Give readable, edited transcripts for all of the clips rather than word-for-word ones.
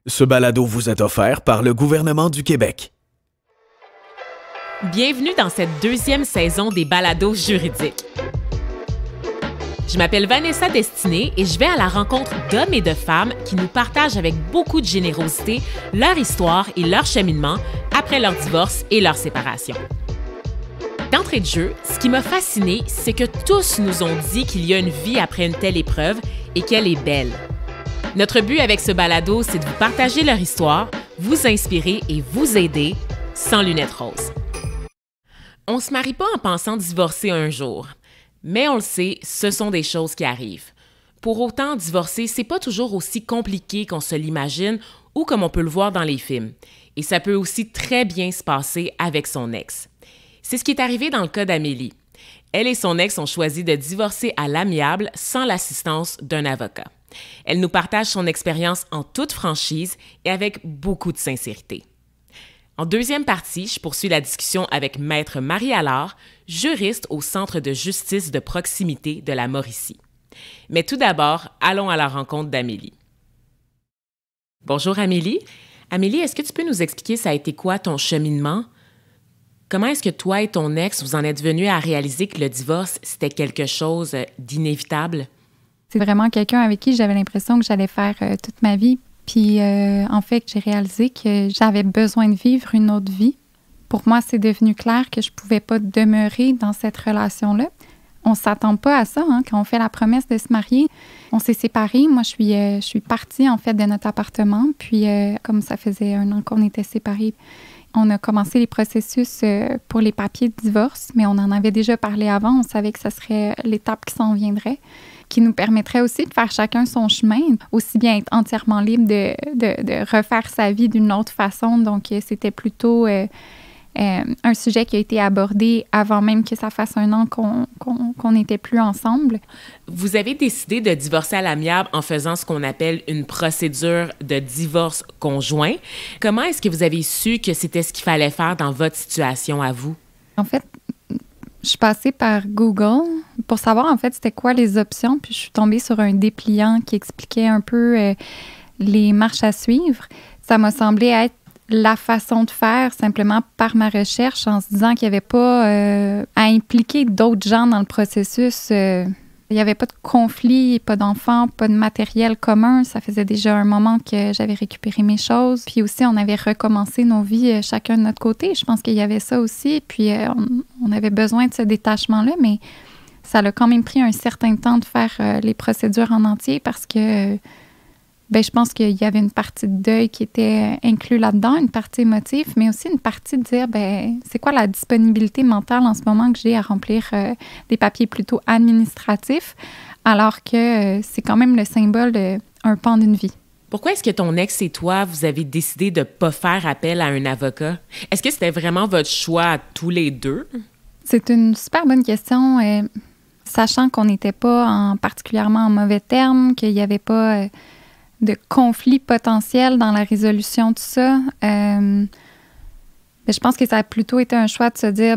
Ce balado vous est offert par le gouvernement du Québec. Bienvenue dans cette deuxième saison des balados juridiques. Je m'appelle Vanessa Destinée et je vais à la rencontre d'hommes et de femmes qui nous partagent avec beaucoup de générosité leur histoire et leur cheminement après leur divorce et leur séparation. D'entrée de jeu, ce qui m'a fascinée, c'est que tous nous ont dit qu'il y a une vie après une telle épreuve et qu'elle est belle. Notre but avec ce balado, c'est de vous partager leur histoire, vous inspirer et vous aider sans lunettes roses. On se marie pas en pensant divorcer un jour. Mais on le sait, ce sont des choses qui arrivent. Pour autant, divorcer, c'est pas toujours aussi compliqué qu'on se l'imagine ou comme on peut le voir dans les films. Et ça peut aussi très bien se passer avec son ex. C'est ce qui est arrivé dans le cas d'Amélie. Elle et son ex ont choisi de divorcer à l'amiable sans l'assistance d'un avocat. Elle nous partage son expérience en toute franchise et avec beaucoup de sincérité. En deuxième partie, je poursuis la discussion avec Maître Marie Allard, juriste au Centre de justice de proximité de la Mauricie. Mais tout d'abord, allons à la rencontre d'Amélie. Bonjour Amélie. Amélie, est-ce que tu peux nous expliquer ça a été quoi ton cheminement? Comment est-ce que toi et ton ex, vous en êtes venus à réaliser que le divorce, c'était quelque chose d'inévitable? C'est vraiment quelqu'un avec qui j'avais l'impression que j'allais faire toute ma vie. Puis, en fait, j'ai réalisé que j'avais besoin de vivre une autre vie. Pour moi, c'est devenu clair que je ne pouvais pas demeurer dans cette relation-là. On ne s'attend pas à ça, hein, quand on fait la promesse de se marier. On s'est séparés. Moi, je suis partie, en fait, de notre appartement. Puis, comme ça faisait 1 an qu'on était séparés, on a commencé les processus pour les papiers de divorce, mais on en avait déjà parlé avant. On savait que ce serait l'étape qui s'en viendrait, qui nous permettrait aussi de faire chacun son chemin, aussi bien être entièrement libre de refaire sa vie d'une autre façon. Donc, c'était plutôt un sujet qui a été abordé avant même que ça fasse 1 an qu'on n'était plus ensemble. Vous avez décidé de divorcer à l'amiable en faisant ce qu'on appelle une procédure de divorce conjoint. Comment est-ce que vous avez su que c'était ce qu'il fallait faire dans votre situation à vous? En fait, je suis passée par Google pour savoir, en fait, c'était quoi les options. Puis je suis tombée sur un dépliant qui expliquait un peu les marches à suivre. Ça m'a semblé être la façon de faire simplement par ma recherche en se disant qu'il n'y avait pas à impliquer d'autres gens dans le processus. Il n'y avait pas de conflit, pas d'enfants, pas de matériel commun. Ça faisait déjà un moment que j'avais récupéré mes choses. Puis aussi, on avait recommencé nos vies chacun de notre côté. Je pense qu'il y avait ça aussi. Puis on avait besoin de ce détachement-là, mais ça a quand même pris un certain temps de faire les procédures en entier parce que je pense qu'il y avait une partie de deuil qui était inclue là-dedans, une partie émotive, mais aussi une partie de dire, c'est quoi la disponibilité mentale en ce moment que j'ai à remplir des papiers plutôt administratifs, alors que c'est quand même le symbole d'un pan d'une vie. Pourquoi est-ce que ton ex et toi, vous avez décidé de ne pas faire appel à un avocat? Est-ce que c'était vraiment votre choix à tous les deux? C'est une super bonne question. Sachant qu'on n'était pas particulièrement en mauvais termes, qu'il n'y avait pas de conflit potentiel dans la résolution de ça. Je pense que ça a plutôt été un choix de se dire,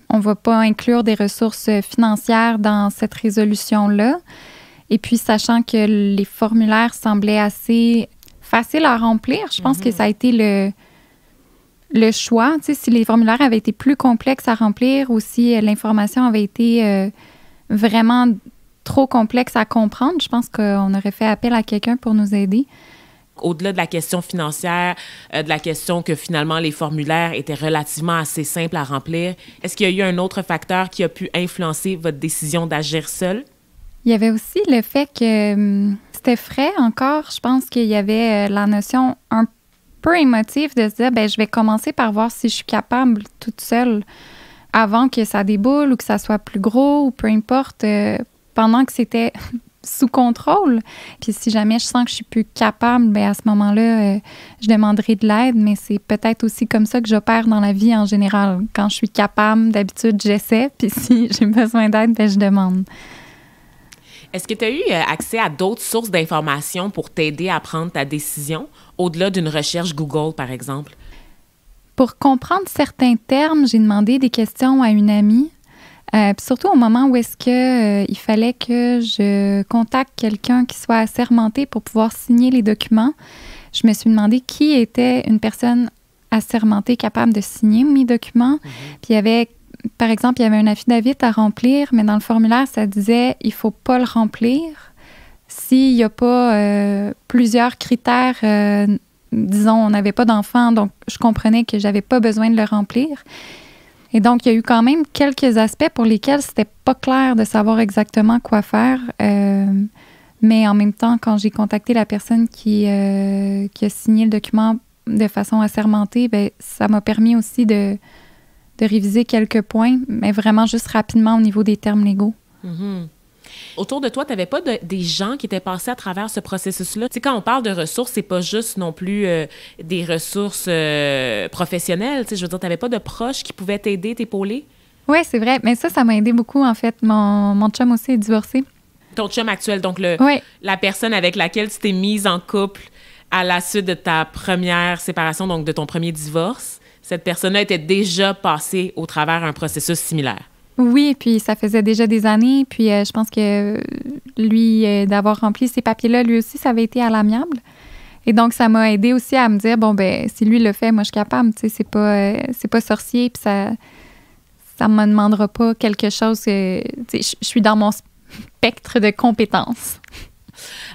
on ne va pas inclure des ressources financières dans cette résolution-là. Et puis, sachant que les formulaires semblaient assez faciles à remplir, je pense que ça a été le choix. Tu sais, si les formulaires avaient été plus complexes à remplir ou si l'information avait été vraiment trop complexe à comprendre, je pense qu'on aurait fait appel à quelqu'un pour nous aider. Au-delà de la question financière, de la question que finalement les formulaires étaient relativement assez simples à remplir, est-ce qu'il y a eu un autre facteur qui a pu influencer votre décision d'agir seule? Il y avait aussi le fait que c'était frais encore. Je pense qu'il y avait la notion un peu émotive de se dire, je vais commencer par voir si je suis capable toute seule avant que ça déboule ou que ça soit plus gros ou peu importe, pendant que c'était sous contrôle. Puis si jamais je sens que je suis plus capable, à ce moment-là, je demanderai de l'aide, mais c'est peut-être aussi comme ça que j'opère dans la vie en général. Quand je suis capable, d'habitude, j'essaie, puis si j'ai besoin d'aide, je demande. Est-ce que tu as eu accès à d'autres sources d'informations pour t'aider à prendre ta décision, au-delà d'une recherche Google, par exemple? Pour comprendre certains termes, j'ai demandé des questions à une amie. Surtout au moment où est-ce que il fallait que je contacte quelqu'un qui soit assermenté pour pouvoir signer les documents. je me suis demandé qui était une personne assermentée capable de signer mes documents. Puis il y avait, par exemple, il y avait un affidavit à remplir, mais dans le formulaire, ça disait il faut pas le remplir s'il n'y a pas plusieurs critères. Disons, on n'avait pas d'enfant, donc je comprenais que j'avais pas besoin de le remplir. Et donc, il y a eu quand même quelques aspects pour lesquels c'était pas clair de savoir exactement quoi faire. Mais en même temps, quand j'ai contacté la personne qui a signé le document de façon assermentée, bien, ça m'a permis aussi de réviser quelques points, mais vraiment juste rapidement au niveau des termes légaux. Mm-hmm. Autour de toi, tu n'avais pas des gens qui étaient passés à travers ce processus-là? Tu sais, quand on parle de ressources, c'est pas juste non plus des ressources professionnelles. Tu sais, je veux dire, tu n'avais pas de proches qui pouvaient t'aider, t'épauler? Oui, c'est vrai. Mais ça m'a aidé beaucoup, en fait. Mon chum aussi est divorcé. Ton chum actuel, donc oui. La personne avec laquelle tu t'es mise en couple à la suite de ta première séparation, donc de ton premier divorce, cette personne-là était déjà passée au travers un processus similaire. Oui, puis ça faisait déjà des années. Puis je pense que lui, d'avoir rempli ces papiers-là, lui aussi, ça avait été à l'amiable. Et donc, ça m'a aidé aussi à me dire, bon, ben si lui le fait, moi, je suis capable. Tu sais, c'est pas sorcier, puis ça me demandera pas quelque chose. Tu sais, je suis dans mon spectre de compétences.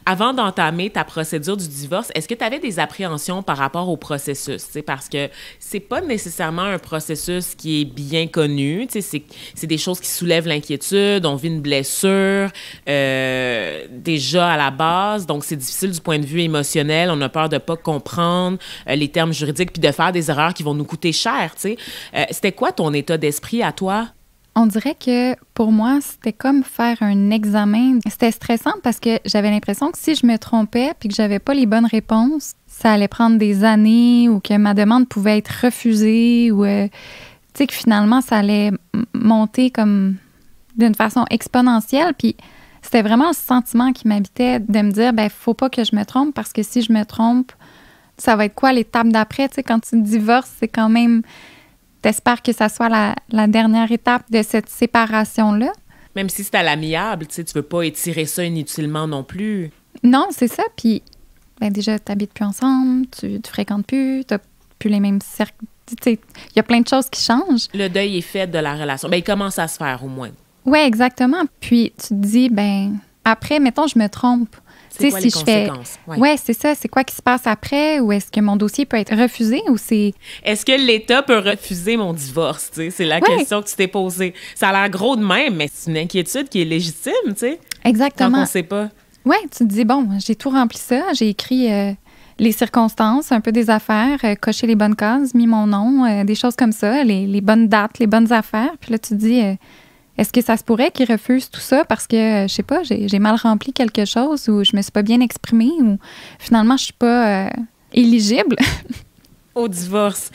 Avant d'entamer ta procédure du divorce, est-ce que tu avais des appréhensions par rapport au processus? T'sais, parce que c'est pas nécessairement un processus qui est bien connu. C'est des choses qui soulèvent l'inquiétude. On vit une blessure déjà à la base. Donc, c'est difficile du point de vue émotionnel. On a peur de pas comprendre les termes juridiques puis de faire des erreurs qui vont nous coûter cher. C'était quoi ton état d'esprit à toi? On dirait que pour moi, c'était comme faire un examen. C'était stressant parce que j'avais l'impression que si je me trompais puis que j'avais pas les bonnes réponses, ça allait prendre des années ou que ma demande pouvait être refusée ou tu sais que finalement ça allait monter comme d'une façon exponentielle. Puis c'était vraiment le sentiment qui m'habitait de me dire ben faut pas que je me trompe parce que si je me trompe, ça va être quoi l'étape d'après? Tu sais, quand tu divorces, c'est quand même... T'espères que ça soit la dernière étape de cette séparation-là. Même si c'est à l'amiable, tu veux pas étirer ça inutilement non plus. Non, c'est ça. Puis, ben déjà, t'habites plus ensemble, tu fréquentes plus, t'as plus les mêmes cercles. Il y a plein de choses qui changent. Le deuil est fait de la relation. Ben, il commence à se faire, au moins. Oui, exactement. Puis, tu te dis, ben après, mettons, je me trompe. C'est quoi les conséquences? Oui, c'est ça. C'est quoi qui se passe après? Ou est-ce que mon dossier peut être refusé ou c'est... Est-ce que l'État peut refuser mon divorce? T'sais? C'est la question que tu t'es posée. Ça a l'air gros de même, mais c'est une inquiétude qui est légitime, tu sais. Exactement. Quand on ne sait pas. Oui, tu te dis, bon, j'ai tout rempli ça. J'ai écrit les circonstances, un peu des affaires, coché les bonnes cases, mis mon nom, des choses comme ça, les bonnes dates, les bonnes affaires. Puis là, tu te dis... Est-ce que ça se pourrait qu'ils refusent tout ça parce que, je sais pas, j'ai mal rempli quelque chose ou je me suis pas bien exprimée ou finalement, je suis pas éligible? Au divorce.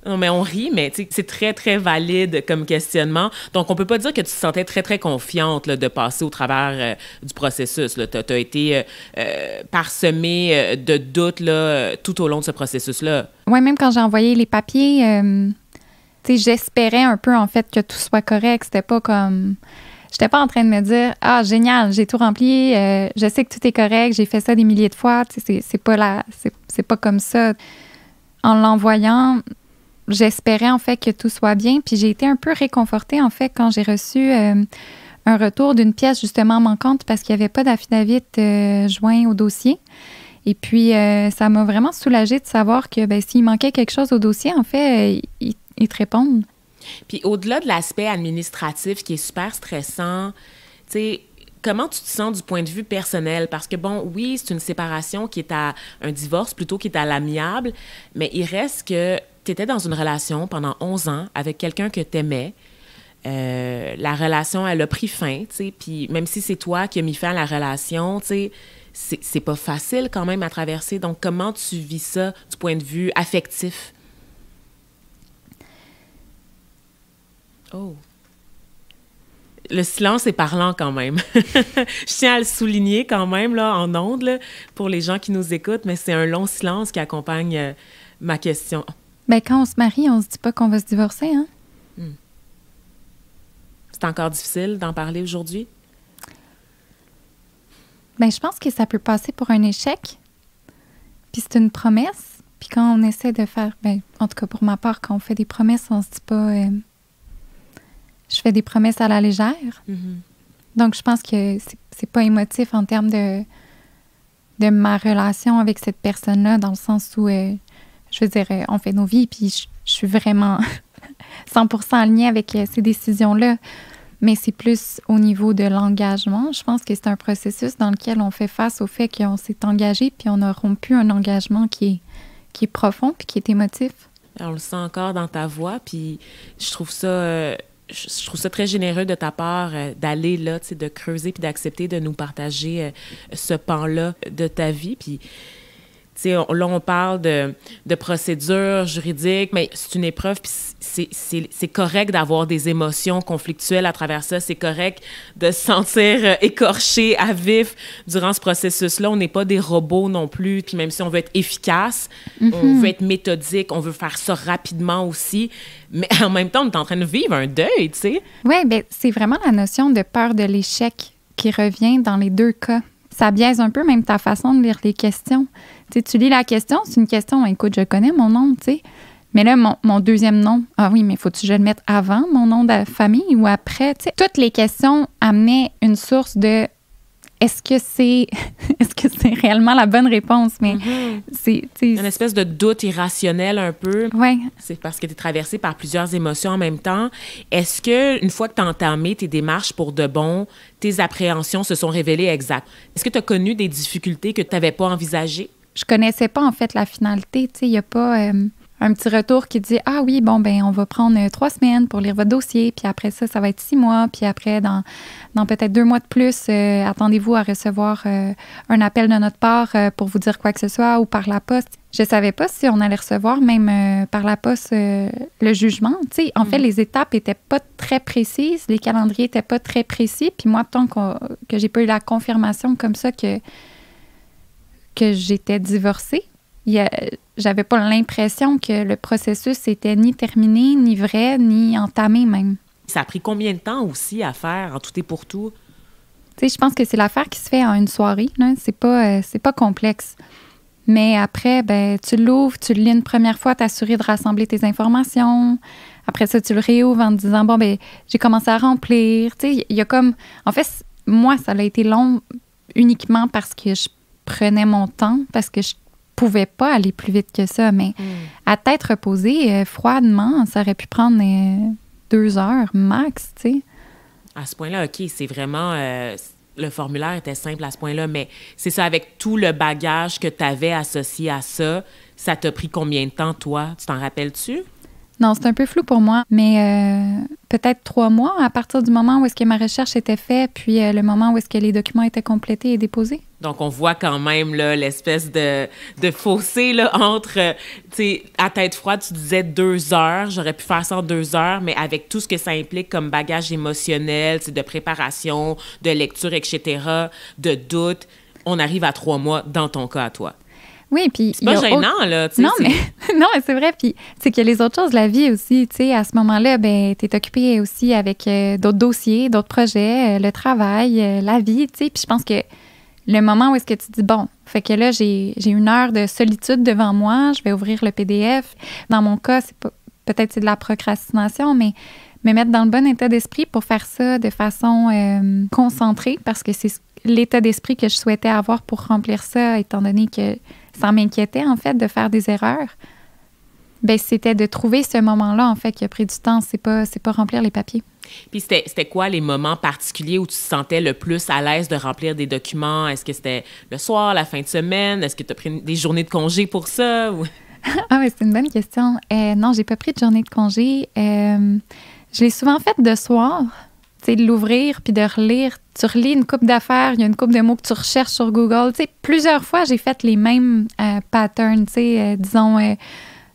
Non, mais on rit, mais c'est très, très valide comme questionnement. Donc, on peut pas dire que tu te sentais très, très confiante là, de passer au travers du processus. Tu as été parsemée de doutes là, tout au long de ce processus-là. Oui, même quand j'ai envoyé les papiers... j'espérais un peu, en fait, que tout soit correct. C'était pas comme... J'étais pas en train de me dire « Ah, génial, j'ai tout rempli, je sais que tout est correct, j'ai fait ça des milliers de fois. » C'est pas comme ça. En l'envoyant, j'espérais, en fait, que tout soit bien. Puis j'ai été un peu réconfortée, en fait, quand j'ai reçu un retour d'une pièce, justement, manquante parce qu'il n'y avait pas d'affidavit joint au dossier. Et puis, ça m'a vraiment soulagée de savoir que ben, s'il manquait quelque chose au dossier, en fait, ils te répondent. Puis au-delà de l'aspect administratif qui est super stressant, tu sais, comment tu te sens du point de vue personnel? Parce que, bon, oui, c'est une séparation qui est à un divorce plutôt qui est à l'amiable, mais il reste que tu étais dans une relation pendant 11 ans avec quelqu'un que tu aimais. La relation, elle a pris fin, tu sais, puis même si c'est toi qui as mis fin à la relation, tu sais, c'est pas facile quand même à traverser. Donc, comment tu vis ça du point de vue affectif? Oh. Le silence est parlant quand même. Je tiens à le souligner quand même là, en ondes là, pour les gens qui nous écoutent, mais c'est un long silence qui accompagne ma question. Bien, quand on se marie, on se dit pas qu'on va se divorcer, hein? C'est encore difficile d'en parler aujourd'hui? Bien, je pense que ça peut passer pour un échec. Puis c'est une promesse. Puis quand on essaie de faire... Ben, en tout cas, pour ma part, quand on fait des promesses, on se dit pas... je fais des promesses à la légère. Donc, je pense que c'est pas émotif en termes de ma relation avec cette personne-là, dans le sens où, je veux dire, on fait nos vies, puis je suis vraiment 100% alignée avec ces décisions-là. Mais c'est plus au niveau de l'engagement. Je pense que c'est un processus dans lequel on fait face au fait qu'on s'est engagé, puis on a rompu un engagement qui est profond, puis qui est émotif. On le sent encore dans ta voix, puis je trouve ça très généreux de ta part d'aller là, tu sais, de creuser puis d'accepter de nous partager ce pan-là de ta vie. Puis, tu sais, là, on parle de procédures juridiques, mais c'est une épreuve, puis c'est correct d'avoir des émotions conflictuelles à travers ça. C'est correct de se sentir écorché à vif durant ce processus-là. On n'est pas des robots non plus. Puis même si on veut être efficace, on veut être méthodique, on veut faire ça rapidement aussi. Mais en même temps, on est en train de vivre un deuil, tu sais. Oui, bien, c'est vraiment la notion de peur de l'échec qui revient dans les deux cas. Ça biaise un peu même ta façon de lire les questions. Tu sais, tu lis la question, c'est une question, écoute, je connais mon nom, tu sais. Mais là, mon deuxième nom, ah oui, mais faut-tu que je le mette avant mon nom de famille ou après? Tu sais, toutes les questions amenaient une source de est-ce que c'est réellement la bonne réponse? Mais c'est une espèce de doute irrationnel un peu. Oui. C'est parce que tu es traversée par plusieurs émotions en même temps. Est-ce que une fois que tu as entamé tes démarches pour de bon, tes appréhensions se sont révélées exactes? Est-ce que tu as connu des difficultés que tu n'avais pas envisagées? Je connaissais pas, en fait, la finalité. Tu sais, il n'y a pas un petit retour qui dit « Ah oui, bon, ben on va prendre 3 semaines pour lire votre dossier, puis après ça va être 6 mois, puis après, dans peut-être 2 mois de plus, attendez-vous à recevoir un appel de notre part pour vous dire quoi que ce soit ou par la poste. » Je savais pas si on allait recevoir même par la poste le jugement. Tu sais, en fait, les étapes étaient pas très précises, les calendriers étaient pas très précis, puis moi, tant que j'ai pas eu la confirmation comme ça que j'étais divorcée, j'avais pas l'impression que le processus était ni terminé, ni vrai, ni entamé même. Ça a pris combien de temps aussi à faire en tout et pour tout? Tu sais, je pense que c'est l'affaire qui se fait en une soirée, là. C'est pas complexe. Mais après, ben, tu l'ouvres, tu le lis une première fois, t'assurer de rassembler tes informations. Après ça, tu le réouvres en te disant, bon, ben, j'ai commencé à remplir. Tu sais, il y a comme... En fait, moi, ça a été long uniquement parce que je prenais mon temps, parce que je pouvais pas aller plus vite que ça, mais à tête reposée, froidement, ça aurait pu prendre 2 heures max, tu sais. À ce point-là, OK, c'est vraiment... le formulaire était simple à ce point-là, mais c'est ça, avec tout le bagage que tu avais associé à ça, ça t'a pris combien de temps, toi? Tu t'en rappelles-tu? Non, c'est un peu flou pour moi, mais peut-être 3 mois à partir du moment où est-ce que ma recherche était faite, puis le moment où est-ce que les documents étaient complétés et déposés. Donc, on voit quand même là, l'espèce de fossé là, entre, tu sais, à tête froide, tu disais 2 heures, j'aurais pu faire ça en 2 heures, mais avec tout ce que ça implique comme bagage émotionnel, de préparation, de lecture, etc., de doute, on arrive à 3 mois dans ton cas à toi. Oui, puis... C'est pas gênant, là, tu sais. Non, mais c'est vrai, puis c'est qu'il y a les autres choses de la vie aussi, tu sais, à ce moment-là, ben t'es occupé aussi avec d'autres dossiers, d'autres projets, le travail, la vie, tu sais, puis je pense que le moment où est-ce que tu dis, bon, fait que là, j'ai 1 heure de solitude devant moi, je vais ouvrir le PDF. Dans mon cas, peut-être c'est de la procrastination, mais me mettre dans le bon état d'esprit pour faire ça de façon concentrée, parce que c'est l'état d'esprit que je souhaitais avoir pour remplir ça, étant donné que ça m'inquiétait, en fait, de faire des erreurs. Bien, c'était de trouver ce moment-là, en fait, qui a pris du temps. C'est pas remplir les papiers. Puis c'était quoi les moments particuliers où tu te sentais le plus à l'aise de remplir des documents? Est-ce que c'était le soir, la fin de semaine? Est-ce que tu as pris des journées de congé pour ça? Ou... Ah oui, c'est une bonne question. Non, j'ai pas pris de journée de congé. Je l'ai souvent fait de soir. Tu sais, de l'ouvrir puis de relire. Tu relis une couple d'affaires, il y a une couple de mots que tu recherches sur Google. Tu sais, plusieurs fois, j'ai fait les mêmes patterns. Tu sais, disons,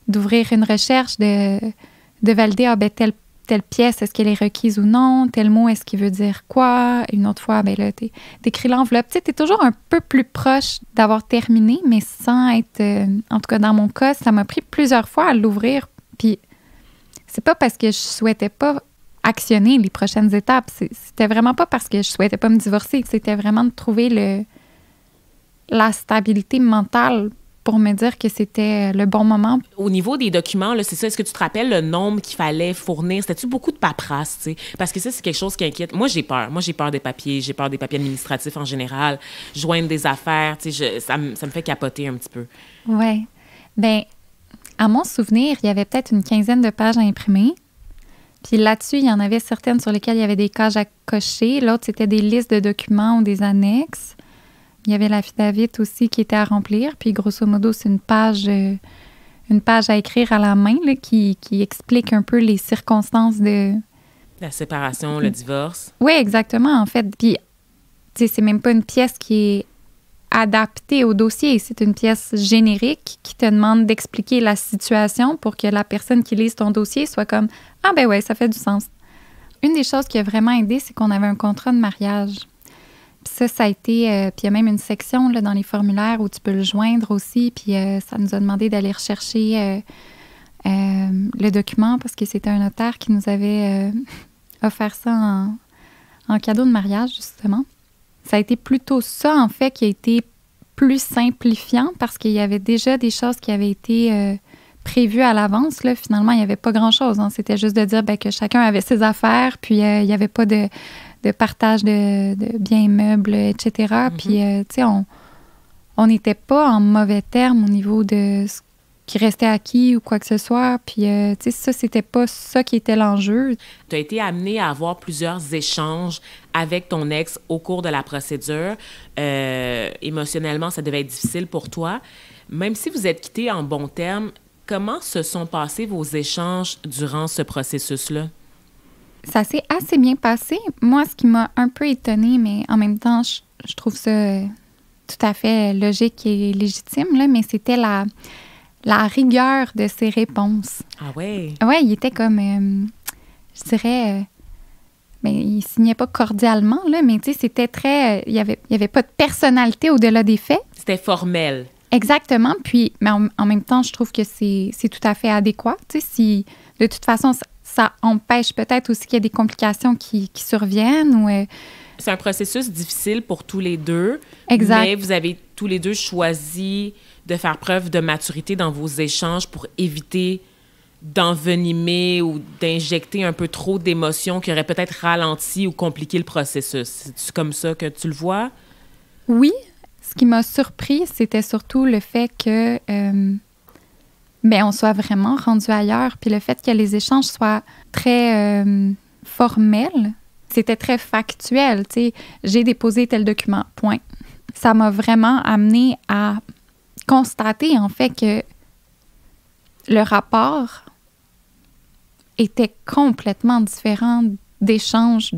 d'ouvrir une recherche, de valider, ben, telle pièce, est-ce qu'elle est requise ou non? Tel mot, est-ce qu'il veut dire quoi? Une autre fois, ben là, t'écris l'enveloppe. Tu sais, t'es toujours un peu plus proche d'avoir terminé, mais sans être... en tout cas, dans mon cas, ça m'a pris plusieurs fois à l'ouvrir. Puis, c'est pas parce que je souhaitais pas actionner les prochaines étapes. C'était vraiment pas parce que je souhaitais pas me divorcer. C'était vraiment de trouver la stabilité mentale pour me dire que c'était le bon moment. Au niveau des documents, là, c'est ça, est-ce que tu te rappelles le nombre qu'il fallait fournir? C'était-tu beaucoup de paperasse, tu sais? Parce que ça, c'est quelque chose qui inquiète. Moi, j'ai peur. Moi, j'ai peur des papiers. J'ai peur des papiers administratifs en général. Joindre des affaires, tu sais, ça me fait capoter un petit peu. Oui. Bien, à mon souvenir, il y avait peut-être une 15aine de pages à imprimer. Puis là-dessus, il y en avait certaines sur lesquelles il y avait des cases à cocher. L'autre, c'était des listes de documents ou des annexes. Il y avait l'affidavit aussi qui était à remplir. Puis grosso modo, c'est une page à écrire à la main là, qui explique un peu les circonstances de... La séparation, le divorce. Oui, exactement, en fait. Puis, tu sais, c'est même pas une pièce qui est adaptée au dossier. C'est une pièce générique qui te demande d'expliquer la situation pour que la personne qui lise ton dossier soit comme « Ah ben ouais, ça fait du sens ». Une des choses qui a vraiment aidé, c'est qu'on avait un contrat de mariage. Puis ça a été... puis il y a même une section là, dans les formulaires où tu peux le joindre aussi. Puis ça nous a demandé d'aller rechercher le document parce que c'était un notaire qui nous avait offert ça en cadeau de mariage, justement. Ça a été plutôt ça, en fait, qui a été plus simplifiant parce qu'il y avait déjà des choses qui avaient été prévues à l'avance. Là. Finalement, il n'y avait pas grand-chose. Hein. C'était juste de dire que chacun avait ses affaires, puis il n'y avait pas de partage de biens meubles, etc. Mm-hmm. Puis, tu sais, on n'était pas en mauvais termes au niveau de ce qui restait acquis ou quoi que ce soit. Puis, tu sais, ça, c'était pas ça qui était l'enjeu. Tu as été amenée à avoir plusieurs échanges avec ton ex au cours de la procédure. Émotionnellement, ça devait être difficile pour toi. Même si vous êtes quittés en bons termes, comment se sont passés vos échanges durant ce processus-là? Ça s'est assez bien passé. Moi, ce qui m'a un peu étonnée, mais en même temps, je trouve ça tout à fait logique et légitime, là, mais c'était la rigueur de ses réponses. Ah ouais? Oui, il était comme, je dirais, ben, il signait pas cordialement, là, mais tu sais, c'était très... il y avait pas de personnalité au-delà des faits. C'était formel. Exactement. Puis, mais en même temps, je trouve que c'est tout à fait adéquat. Tu sais, si de toute façon... Ça empêche peut-être aussi qu'il y ait des complications qui surviennent. Ou, c'est un processus difficile pour tous les deux. Exact. Mais vous avez tous les deux choisi de faire preuve de maturité dans vos échanges pour éviter d'envenimer ou d'injecter un peu trop d'émotions qui auraient peut-être ralenti ou compliqué le processus. C'est comme ça que tu le vois? Oui. Ce qui m'a surpris, c'était surtout le fait que... on soit vraiment rendu ailleurs. Puis le fait que les échanges soient très formels, c'était très factuel. Tu sais, j'ai déposé tel document, point. Ça m'a vraiment amené à constater, en fait, que le rapport était complètement différent d'échanges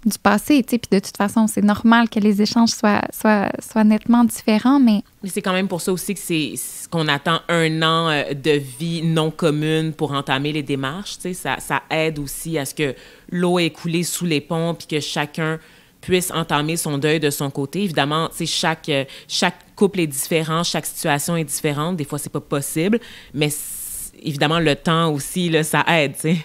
du passé, tu sais, puis de toute façon, c'est normal que les échanges soient nettement différents, mais... Mais c'est quand même pour ça aussi que c'est qu'on attend 1 an de vie non commune pour entamer les démarches, tu sais, ça aide aussi à ce que l'eau ait coulé sous les ponts puis que chacun puisse entamer son deuil de son côté. Évidemment, tu sais, chaque couple est différent, chaque situation est différente, des fois, c'est pas possible, mais évidemment, le temps aussi, là, ça aide, tu sais.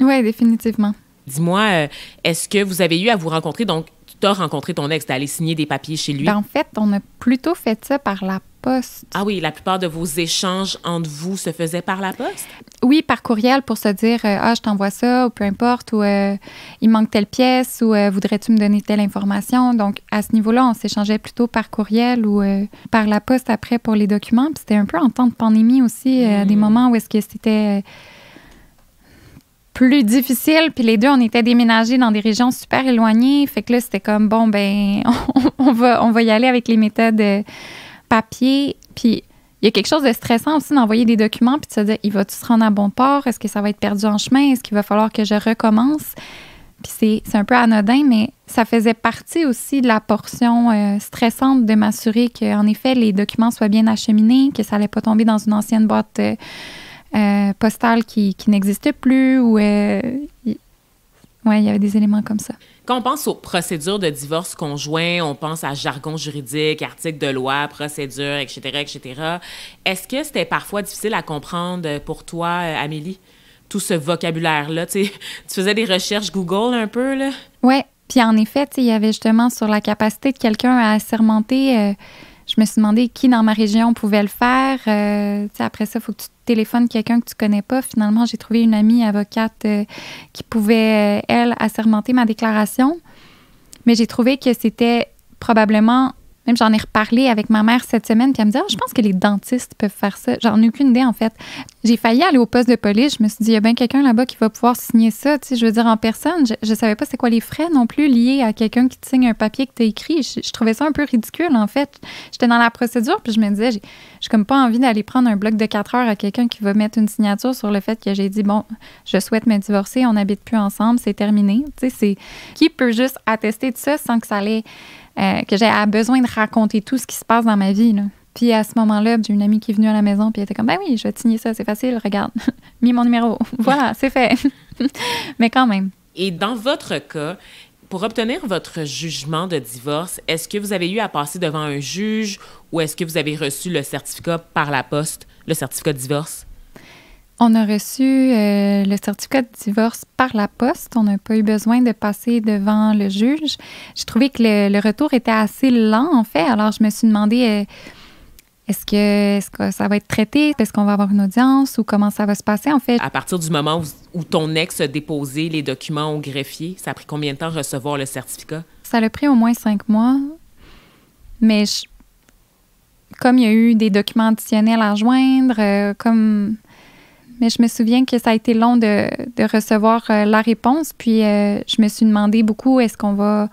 Oui, définitivement. Dis-moi, est-ce que vous avez eu à vous rencontrer? Donc, tu as rencontré ton ex, tu es allé signer des papiers chez lui. Ben, en fait, on a plutôt fait ça par la poste. Ah oui, la plupart de vos échanges entre vous se faisaient par la poste? Oui, par courriel pour se dire « Ah, je t'envoie ça » ou peu importe, ou il manque telle pièce, ou voudrais-tu me donner telle information? Donc, à ce niveau-là, on s'échangeait plutôt par courriel ou par la poste après pour les documents. Puis c'était un peu en temps de pandémie aussi, des moments où est-ce que c'était... plus difficile, puis les deux, on était déménagés dans des régions super éloignées, fait que là, c'était comme, bon, ben, on va y aller avec les méthodes papier, puis il y a quelque chose de stressant aussi d'envoyer des documents, puis de se dire, il va-tu se rendre à bon port? Est-ce que ça va être perdu en chemin? Est-ce qu'il va falloir que je recommence? Puis c'est un peu anodin, mais ça faisait partie aussi de la portion stressante de m'assurer qu'en effet, les documents soient bien acheminés, que ça n'allait pas tomber dans une ancienne boîte postale qui n'existe plus ou il y avait des éléments comme ça. Quand on pense aux procédures de divorce conjoint, on pense à jargon juridique, articles de loi, procédures, etc., etc. Est-ce que c'était parfois difficile à comprendre pour toi, Amélie, tout ce vocabulaire-là? Tu faisais des recherches Google un peu, là? Oui. Puis en effet, il y avait justement sur la capacité de quelqu'un à assermenter... je Je me suis demandé qui dans ma région pouvait le faire. Après ça, il faut que tu téléphones quelqu'un que tu connais pas. Finalement, j'ai trouvé une amie avocate qui pouvait, elle, assermenter ma déclaration. Mais j'ai trouvé que c'était probablement... Même j'en ai reparlé avec ma mère cette semaine, puis elle me dit « je pense que les dentistes peuvent faire ça. » J'en ai aucune idée, en fait. J'ai failli aller au poste de police. Je me suis dit « il y a bien quelqu'un là-bas qui va pouvoir signer ça. » Tu sais, je veux dire, en personne, je savais pas c'est quoi les frais non plus liés à quelqu'un qui te signe un papier que tu as écrit. Je trouvais ça un peu ridicule, en fait. J'étais dans la procédure, puis je me disais « j'ai comme pas envie d'aller prendre un bloc de 4 heures à quelqu'un qui va mettre une signature sur le fait que j'ai dit « bon, je souhaite me divorcer, on n'habite plus ensemble, c'est terminé. » Tu sais, c'est qui peut juste attester de ça sans que ça allait... que j'ai besoin de raconter tout ce qui se passe dans ma vie, là. Puis à ce moment-là, j'ai une amie qui est venue à la maison, puis elle était comme, ben oui, je vais te signer ça, c'est facile, regarde, mis mon numéro, voilà, c'est fait. Mais quand même. Et dans votre cas, pour obtenir votre jugement de divorce, est-ce que vous avez eu à passer devant un juge ou est-ce que vous avez reçu le certificat par la poste, le certificat de divorce? On a reçu le certificat de divorce par la poste. On n'a pas eu besoin de passer devant le juge. J'ai trouvé que le retour était assez lent, en fait. Alors, je me suis demandé, est-ce que ça va être traité? Est-ce qu'on va avoir une audience ou comment ça va se passer, en fait? À partir du moment où ton ex a déposé les documents au greffier, ça a pris combien de temps recevoir le certificat? Ça a pris au moins 5 mois. Mais comme il y a eu des documents additionnels à joindre, Mais je me souviens que ça a été long de recevoir la réponse. Puis, je me suis demandé beaucoup, est-ce qu'on va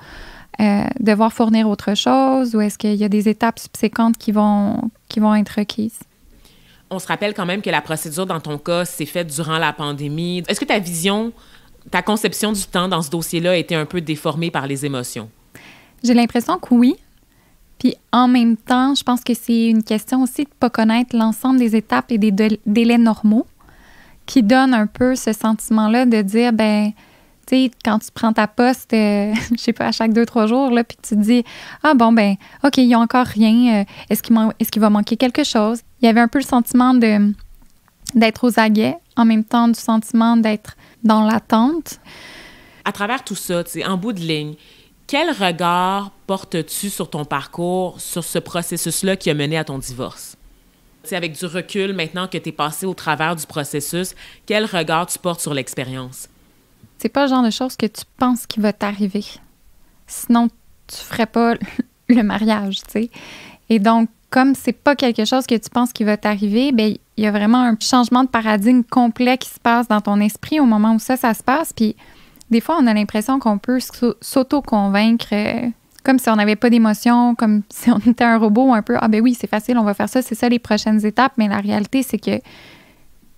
devoir fournir autre chose ou est-ce qu'il y a des étapes subséquentes qui vont être requises? On se rappelle quand même que la procédure dans ton cas s'est faite durant la pandémie. Est-ce que ta conception du temps dans ce dossier-là a été un peu déformée par les émotions? J'ai l'impression que oui. Puis en même temps, je pense que c'est une question aussi de ne pas connaître l'ensemble des étapes et des délais normaux, qui donne un peu ce sentiment-là de dire, ben, tu sais, quand tu prends ta poste, je sais pas, à chaque 2-3 jours, là, puis que tu te dis, ah bon, ben, OK, il n'y a encore rien, est-ce qu'il va manquer quelque chose? Il y avait un peu le sentiment d'être aux aguets, en même temps du sentiment d'être dans l'attente. À travers tout ça, tu sais, en bout de ligne, quel regard portes-tu sur ton parcours, sur ce processus-là qui a mené à ton divorce? Avec du recul, maintenant que tu es passé au travers du processus, quel regard tu portes sur l'expérience? C'est pas le genre de choses que tu penses qui va t'arriver. Sinon, tu ferais pas le mariage, tu sais. Et donc, comme c'est pas quelque chose que tu penses qui va t'arriver, bien, il y a vraiment un changement de paradigme complet qui se passe dans ton esprit au moment où ça se passe. Puis, des fois, on a l'impression qu'on peut s'auto-convaincre... comme si on n'avait pas d'émotion, comme si on était un robot un peu. Ah ben oui, c'est facile, on va faire ça, c'est ça les prochaines étapes. Mais la réalité, c'est que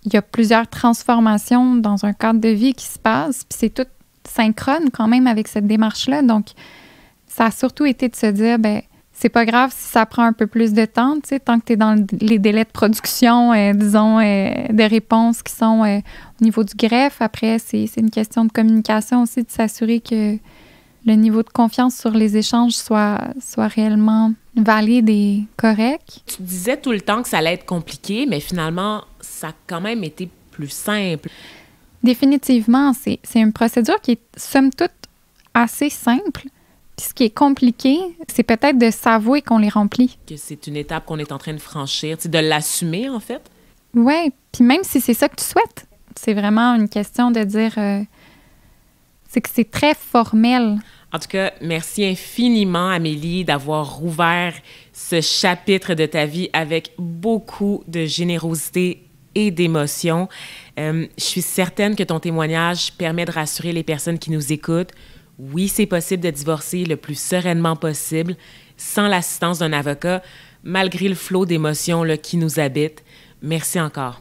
il y a plusieurs transformations dans un cadre de vie qui se passent, puis c'est tout synchrone quand même avec cette démarche-là. Donc, ça a surtout été de se dire, ben c'est pas grave si ça prend un peu plus de temps, tu sais, tant que tu es dans les délais de production, de réponses qui sont au niveau du greffe. Après, c'est une question de communication aussi, de s'assurer que le niveau de confiance sur les échanges soit réellement valide et correct. Tu disais tout le temps que ça allait être compliqué, mais finalement, ça a quand même été plus simple. Définitivement, c'est une procédure qui est, somme toute, assez simple. Puis ce qui est compliqué, c'est peut-être de s'avouer qu'on les remplit. Que c'est une étape qu'on est en train de franchir, de l'assumer, en fait. Oui, puis même si c'est ça que tu souhaites, c'est vraiment une question de dire... c'est que c'est très formel. En tout cas, merci infiniment, Amélie, d'avoir rouvert ce chapitre de ta vie avec beaucoup de générosité et d'émotion. Je suis certaine que ton témoignage permet de rassurer les personnes qui nous écoutent. Oui, c'est possible de divorcer le plus sereinement possible, sans l'assistance d'un avocat, malgré le flot d'émotions là, qui nous habite. Merci encore.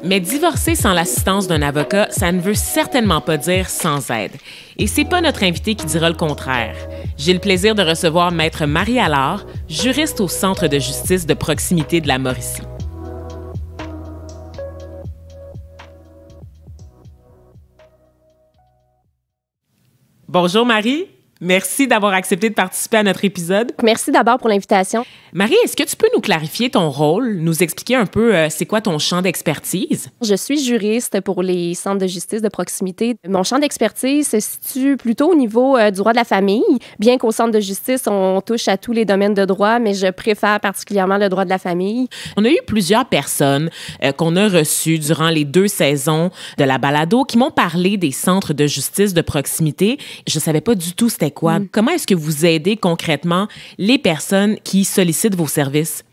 Mais divorcer sans l'assistance d'un avocat, ça ne veut certainement pas dire sans aide. Et c'est pas notre invité qui dira le contraire. J'ai le plaisir de recevoir Maître Marie Allard, juriste au Centre de justice de proximité de la Mauricie. Bonjour Marie. Merci d'avoir accepté de participer à notre épisode. Merci d'abord pour l'invitation. Marie, est-ce que tu peux nous clarifier ton rôle, nous expliquer un peu c'est quoi ton champ d'expertise? Je suis juriste pour les centres de justice de proximité. Mon champ d'expertise se situe plutôt au niveau du droit de la famille, bien qu'au centre de justice, on touche à tous les domaines de droit, mais je préfère particulièrement le droit de la famille. On a eu plusieurs personnes qu'on a reçues durant les 2 saisons de la balado qui m'ont parlé des centres de justice de proximité. Je savais pas du tout c'était quoi. Comment est-ce que vous aidez concrètement les personnes qui sollicitent vos services?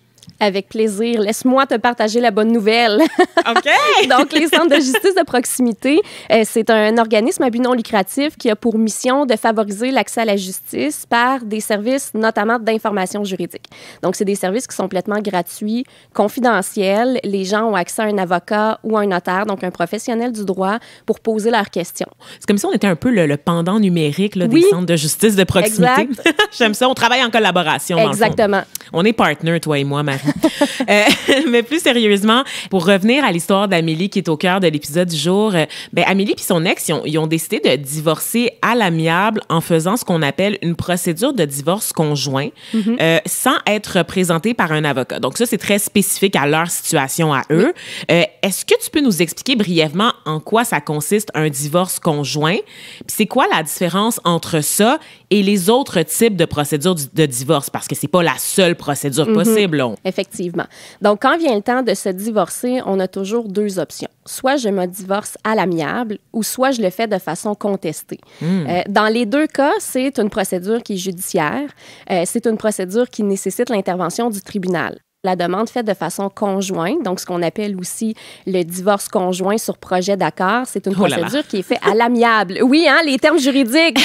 Avec plaisir. Laisse-moi te partager la bonne nouvelle. OK! Donc, les centres de justice de proximité, c'est un organisme à but non lucratif qui a pour mission de favoriser l'accès à la justice par des services, notamment d'information juridique. Donc, c'est des services qui sont complètement gratuits, confidentiels. Les gens ont accès à un avocat ou un notaire, donc un professionnel du droit, pour poser leurs questions. C'est comme si on était un peu le pendant numérique là, des centres de justice de proximité. J'aime ça. On travaille en collaboration. Exactement. On est partners, toi et moi, Marie. Mais plus sérieusement, pour revenir à l'histoire d'Amélie qui est au cœur de l'épisode du jour, Amélie puis son ex, ils ont décidé de divorcer à l'amiable en faisant ce qu'on appelle une procédure de divorce conjoint sans être présentés par un avocat. Donc ça, c'est très spécifique à leur situation à eux. Est-ce que tu peux nous expliquer brièvement en quoi ça consiste un divorce conjoint? Puis c'est quoi la différence entre ça et les autres types de procédures de divorce? Parce que c'est pas la seule procédure possible. Là. Effectivement. Donc, quand vient le temps de se divorcer, on a toujours 2 options. Soit je me divorce à l'amiable ou soit je le fais de façon contestée. Dans les 2 cas, c'est une procédure qui est judiciaire. C'est une procédure qui nécessite l'intervention du tribunal. La demande faite de façon conjointe, donc ce qu'on appelle aussi le divorce conjoint sur projet d'accord, c'est une procédure qui est faite à l'amiable. Oui, hein, les termes juridiques,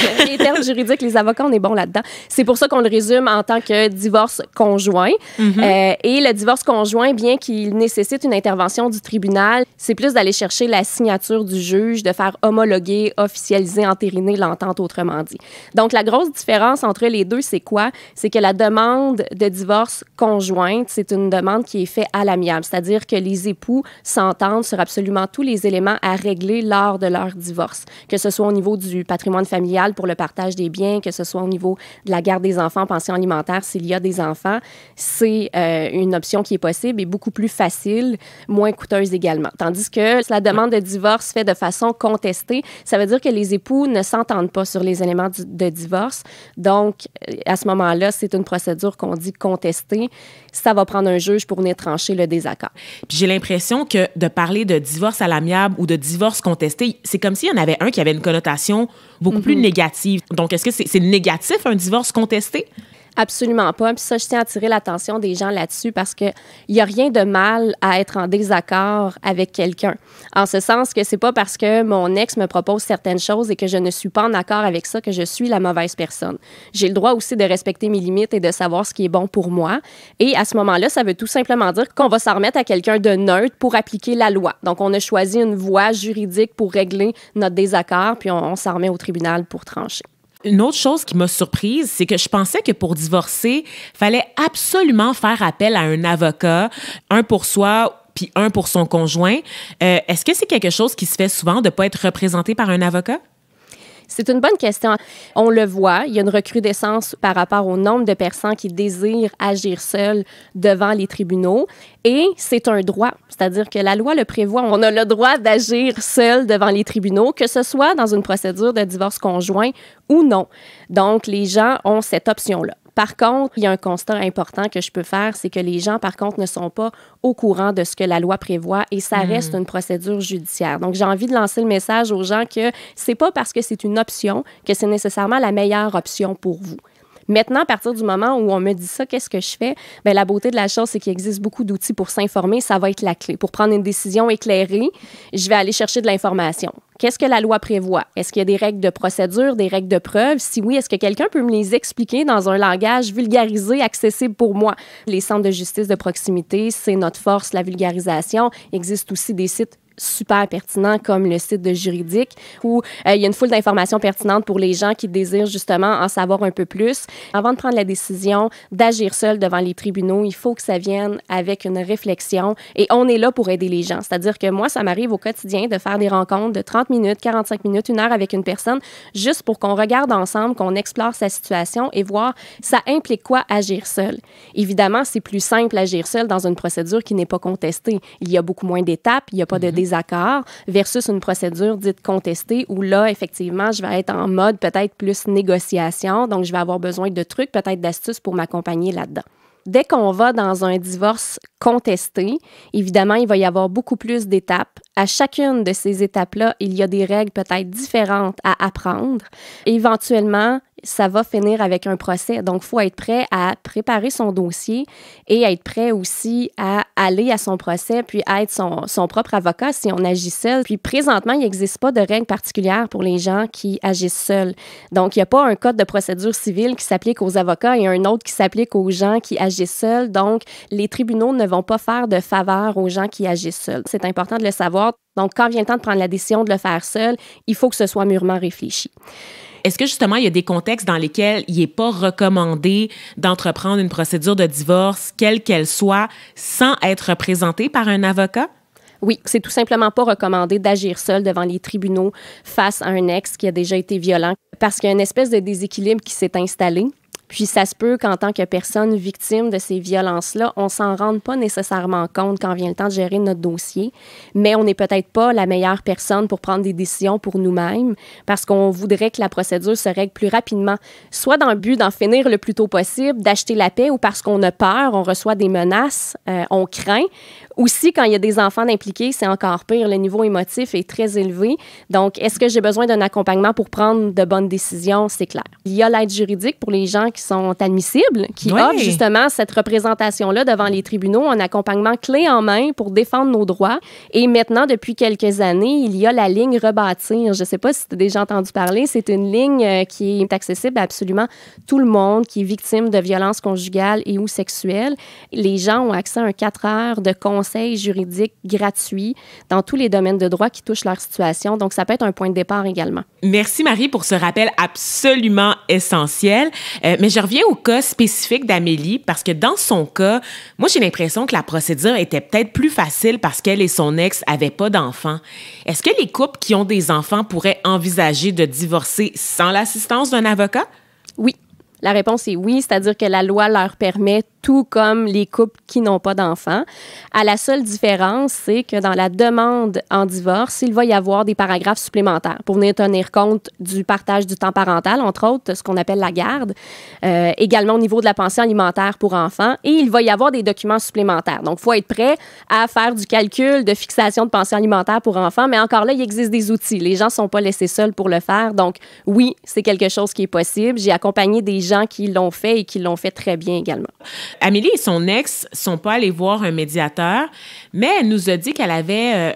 les avocats, on est bons là-dedans. C'est pour ça qu'on le résume en tant que divorce conjoint. Et le divorce conjoint, bien qu'il nécessite une intervention du tribunal, c'est plus d'aller chercher la signature du juge, de faire homologuer, officialiser, entériner l'entente, autrement dit. Donc, la grosse différence entre les 2, c'est quoi? C'est que la demande de divorce conjointe, c'est une demande qui est faite à l'amiable, c'est-à-dire que les époux s'entendent sur absolument tous les éléments à régler lors de leur divorce, que ce soit au niveau du patrimoine familial pour le partage des biens, que ce soit au niveau de la garde des enfants, pension alimentaire s'il y a des enfants. C'est une option qui est possible et beaucoup plus facile, moins coûteuse également. Tandis que la demande de divorce fait de façon contestée, ça veut dire que les époux ne s'entendent pas sur les éléments de divorce. Donc, à ce moment-là, c'est une procédure qu'on dit contestée. Ça va prendre un juge pour venir trancher le désaccord. Puis j'ai l'impression que de parler de divorce à l'amiable ou de divorce contesté, c'est comme s'il y en avait un qui avait une connotation beaucoup plus négative. Donc, est-ce que c'est négatif, un divorce contesté? Absolument pas. Puis ça, je tiens à attirer l'attention des gens là-dessus parce qu'il n'y a rien de mal à être en désaccord avec quelqu'un. En ce sens que c'est pas parce que mon ex me propose certaines choses et que je ne suis pas en accord avec ça que je suis la mauvaise personne. J'ai le droit aussi de respecter mes limites et de savoir ce qui est bon pour moi. Et à ce moment-là, ça veut tout simplement dire qu'on va s'en remettre à quelqu'un de neutre pour appliquer la loi. Donc, on a choisi une voie juridique pour régler notre désaccord, puis on s'en remet au tribunal pour trancher. Une autre chose qui m'a surprise, c'est que je pensais que pour divorcer, il fallait absolument faire appel à un avocat, un pour soi puis un pour son conjoint. Est-ce que c'est quelque chose qui se fait souvent de ne pas être représenté par un avocat? C'est une bonne question. On le voit, il y a une recrudescence par rapport au nombre de personnes qui désirent agir seules devant les tribunaux. Et c'est un droit, c'est-à-dire que la loi le prévoit. On a le droit d'agir seul devant les tribunaux, que ce soit dans une procédure de divorce conjoint ou non. Donc, les gens ont cette option-là. Par contre, il y a un constat important que je peux faire, c'est que les gens, par contre, ne sont pas au courant de ce que la loi prévoit et ça reste une procédure judiciaire. Donc, j'ai envie de lancer le message aux gens que c'est pas parce que c'est une option que c'est nécessairement la meilleure option pour vous. Maintenant, à partir du moment où on me dit ça, qu'est-ce que je fais? Bien, la beauté de la chose, c'est qu'il existe beaucoup d'outils pour s'informer. Ça va être la clé. Pour prendre une décision éclairée, je vais aller chercher de l'information. Qu'est-ce que la loi prévoit? Est-ce qu'il y a des règles de procédure, des règles de preuve? Si oui, est-ce que quelqu'un peut me les expliquer dans un langage vulgarisé, accessible pour moi? Les centres de justice de proximité, c'est notre force, la vulgarisation. Il existe aussi des sites super pertinents comme le site de Juridique où il y a une foule d'informations pertinentes pour les gens qui désirent justement en savoir un peu plus. Avant de prendre la décision d'agir seul devant les tribunaux, il faut que ça vienne avec une réflexion et on est là pour aider les gens. C'est-à-dire que moi, ça m'arrive au quotidien de faire des rencontres de 30 minutes, 45 minutes, 1 heure avec une personne juste pour qu'on regarde ensemble, qu'on explore sa situation et voir ça implique quoi agir seul. Évidemment, c'est plus simple agir seul dans une procédure qui n'est pas contestée. Il y a beaucoup moins d'étapes, il n'y a pas de désaccord versus une procédure dite contestée où là, effectivement, je vais être en mode peut-être plus négociation, donc je vais avoir besoin de trucs, peut-être d'astuces pour m'accompagner là-dedans. Dès qu'on va dans un divorce contesté, évidemment, il va y avoir beaucoup plus d'étapes. À chacune de ces étapes-là, il y a des règles peut-être différentes à apprendre. Éventuellement, ça va finir avec un procès. Donc, il faut être prêt à préparer son dossier et être prêt aussi à aller à son procès puis à être son propre avocat si on agit seul. Puis, présentement, il n'existe pas de règles particulières pour les gens qui agissent seuls. Donc, il n'y a pas un code de procédure civile qui s'applique aux avocats et un autre qui s'applique aux gens qui agissent seuls. Donc, les tribunaux ne vont pas faire de faveur aux gens qui agissent seuls. C'est important de le savoir. Donc, quand vient le temps de prendre la décision de le faire seul, il faut que ce soit mûrement réfléchi. Est-ce que justement, il y a des contextes dans lesquels il n'est pas recommandé d'entreprendre une procédure de divorce, quelle qu'elle soit, sans être représenté par un avocat? Oui, c'est tout simplement pas recommandé d'agir seul devant les tribunaux face à un ex qui a déjà été violent parce qu'il y a une espèce de déséquilibre qui s'est installé. Puis ça se peut qu'en tant que personne victime de ces violences-là, on s'en rende pas nécessairement compte quand vient le temps de gérer notre dossier, mais on n'est peut-être pas la meilleure personne pour prendre des décisions pour nous-mêmes parce qu'on voudrait que la procédure se règle plus rapidement, soit dans le but d'en finir le plus tôt possible, d'acheter la paix ou parce qu'on a peur, on reçoit des menaces, on craint. Aussi, quand il y a des enfants impliqués, c'est encore pire. Le niveau émotif est très élevé. Donc, est-ce que j'ai besoin d'un accompagnement pour prendre de bonnes décisions? C'est clair. Il y a l'aide juridique pour les gens qui sont admissibles, qui offrent justement cette représentation-là devant les tribunaux, un accompagnement clé en main pour défendre nos droits. Et maintenant, depuis quelques années, il y a la ligne Rebâtir. Je ne sais pas si tu as déjà entendu parler. C'est une ligne qui est accessible à absolument tout le monde qui est victime de violences conjugales et ou sexuelles. Les gens ont accès à un 4 heures de conseils juridiques gratuits dans tous les domaines de droit qui touchent leur situation. Donc, ça peut être un point de départ également. Merci, Marie, pour ce rappel absolument essentiel. Mais je reviens au cas spécifique d'Amélie parce que dans son cas, moi, j'ai l'impression que la procédure était peut-être plus facile parce qu'elle et son ex n'avaient pas d'enfants. Est-ce que les couples qui ont des enfants pourraient envisager de divorcer sans l'assistance d'un avocat? Oui. La réponse est oui, c'est-à-dire que la loi leur permet, tout comme les couples qui n'ont pas d'enfants. À la seule différence, c'est que dans la demande en divorce, il va y avoir des paragraphes supplémentaires pour venir tenir compte du partage du temps parental, entre autres, ce qu'on appelle la garde, également au niveau de la pension alimentaire pour enfants, et il va y avoir des documents supplémentaires. Donc, il faut être prêt à faire du calcul de fixation de pension alimentaire pour enfants, mais encore là, il existe des outils. Les gens ne sont pas laissés seuls pour le faire. Donc, oui, c'est quelque chose qui est possible. J'ai accompagné des gens qui l'ont fait et qui l'ont fait très bien également. Amélie et son ex sont pas allés voir un médiateur, mais elle nous a dit qu'elle avait,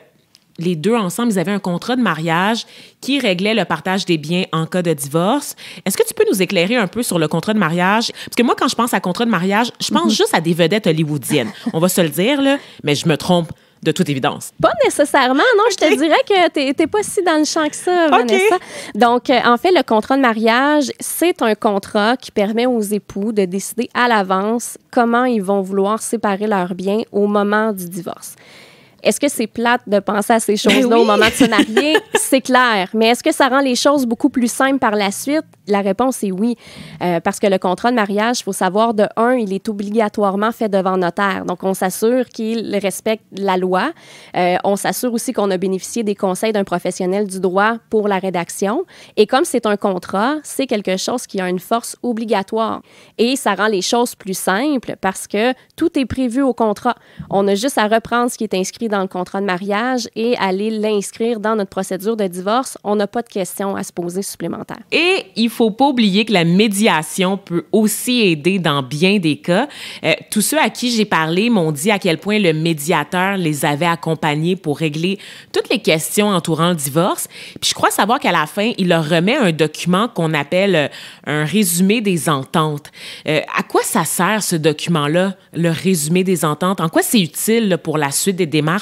les deux ensemble, ils avaient un contrat de mariage qui réglait le partage des biens en cas de divorce. Est-ce que tu peux nous éclairer un peu sur le contrat de mariage? Parce que moi, quand je pense à contrat de mariage, je pense juste à des vedettes hollywoodiennes. On va se le dire, là, mais je me trompe. De toute évidence. Pas nécessairement, non. Okay. Je te dirais que t'es pas si dans le champ que ça, Vanessa. Donc, en fait, le contrat de mariage, c'est un contrat qui permet aux époux de décider à l'avance comment ils vont vouloir séparer leurs biens au moment du divorce. Est-ce que c'est plate de penser à ces choses-là au moment de se marier? C'est clair. Mais est-ce que ça rend les choses beaucoup plus simples par la suite? La réponse est oui. Parce que le contrat de mariage, il faut savoir, de un, il est obligatoirement fait devant notaire. Donc, on s'assure qu'il respecte la loi. On s'assure aussi qu'on a bénéficié des conseils d'un professionnel du droit pour la rédaction. Et comme c'est un contrat, c'est quelque chose qui a une force obligatoire. Et ça rend les choses plus simples parce que tout est prévu au contrat. On a juste à reprendre ce qui est inscrit dans le contrat de mariage et aller l'inscrire dans notre procédure de divorce. On n'a pas de questions à se poser supplémentaires. Et il ne faut pas oublier que la médiation peut aussi aider dans bien des cas. Tous ceux à qui j'ai parlé m'ont dit à quel point le médiateur les avait accompagnés pour régler toutes les questions entourant le divorce. Puis je crois savoir qu'à la fin, il leur remet un document qu'on appelle un résumé des ententes. À quoi ça sert ce document-là, le résumé des ententes? En quoi c'est utile là, pour la suite des démarches?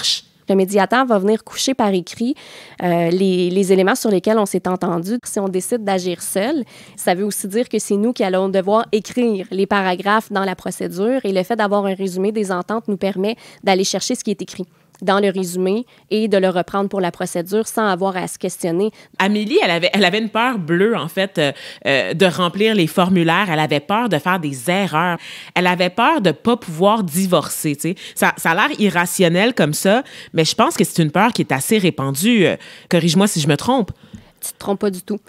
Le médiateur va venir coucher par écrit les éléments sur lesquels on s'est entendu. Si on décide d'agir seul, ça veut aussi dire que c'est nous qui allons devoir écrire les paragraphes dans la procédure et le fait d'avoir un résumé des ententes nous permet d'aller chercher ce qui est écrit dans le résumé et de le reprendre pour la procédure sans avoir à se questionner. Amélie, elle avait une peur bleue, en fait, de remplir les formulaires. Elle avait peur de faire des erreurs. Elle avait peur de ne pas pouvoir divorcer, tu sais. Ça a l'air irrationnel comme ça, mais je pense que c'est une peur qui est assez répandue. Corrige-moi si je me trompe. Tu te trompes pas du tout.